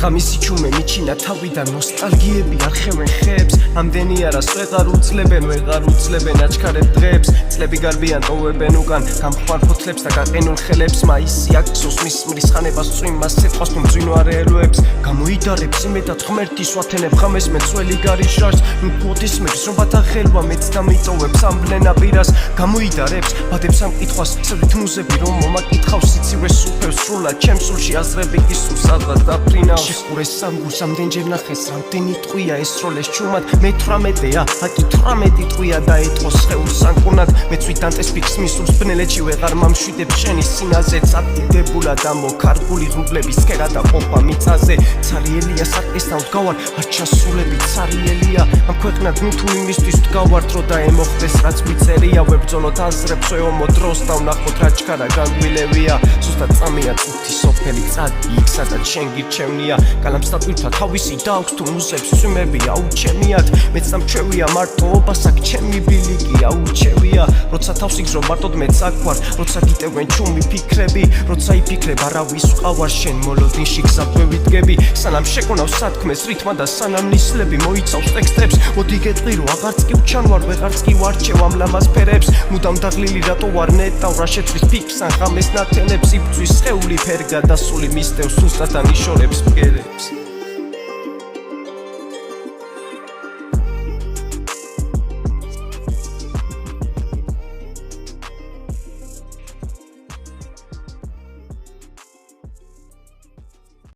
ღამისი ჩუმე მიჩინა თავიდან ნოსტალგიები არხევენ ხებს ამდენი არას ვეღარ უძლებენ აჩქარებ დღებს წლები გარბიან ტოვებენ უკან გამხვალ ფოთლებს და გაყენულ ხელებს მაისი აქცოს მის მრისხანებას წვიმას სიტყვას თუ მძვინვარეელოებს გამოიდარებს იმედად ღმერთის ვათენებ ღამეს მეცველი გარიშარს მფოთის მებს რომ ბათახელვა მეც დამიტოვებს ამბლენა პირას გამოიდარებს ბადებს ამ კითხვას ცევით მუზები რომ მომაკითხავს სიცივე სუფევს სრულად ჩემს სულში აზრები კი სულ სადღაც დაფრინავს შეხურეს სამგურს ამდენჯერ ნახეს რამდენი ტყვია ესროლეს ჩუმად მე 18-ია აკი 18 ტყვია დაეტყოს სხეულს სანკურნად მეც ვიდანტეს ფიქს მისურს ბნელეთში ვეღარ მამშვიდებს შენი სინაზე წადდებულა და მოქარგული ღრუბლების ქერა და ყოფა მიწაზე ცარიელია საკესთან ვდგავარ არ ჩასულები ცარიელია ამ ქვეყნად ნუ თუ იმისთვის ვდგავართ რომ დაემოხდეს რაც გვიწერია ვებრძოლოთ აზრებს ომო დროს და ვნახოთ რა ჩქარა განგვილევია ზუსტად წამია წუთი სოფელი წადი იქ სადაც შენ გირჩევნია კალამს დატვირთვა თავისი დააქვს თუ მუზებს სვიმები აუჩემიათ მეც დამჩევია მარტოობას აქ ჩემი ბილიკი აურჩევია როცა თავს იგზრო მარტოდ მეც აქ ვარ როცა გიტევენ ჩუმი ფიქრები როცა იფიქრებ არავის ვყავარ შენ მოლოდინში გზაბვე ვიდგები სანამ შეკონავ სათქმეს რითმა და სანამ ნისლები მოიცავს ტექსტებს მოდი გეტყვი რომ აღარც კი ვჩანვარ ვეღარც კი ვარჩევ ამ ლამაზ ფერებს მუდამ დაღლილი რატო ვარ ნეტავ რა შეცვის ფიქრს ან ღამეს ნათელებს იბძვის სხეული ფერ გადასული მისდევს სუსტად ანიშორებს ფერებს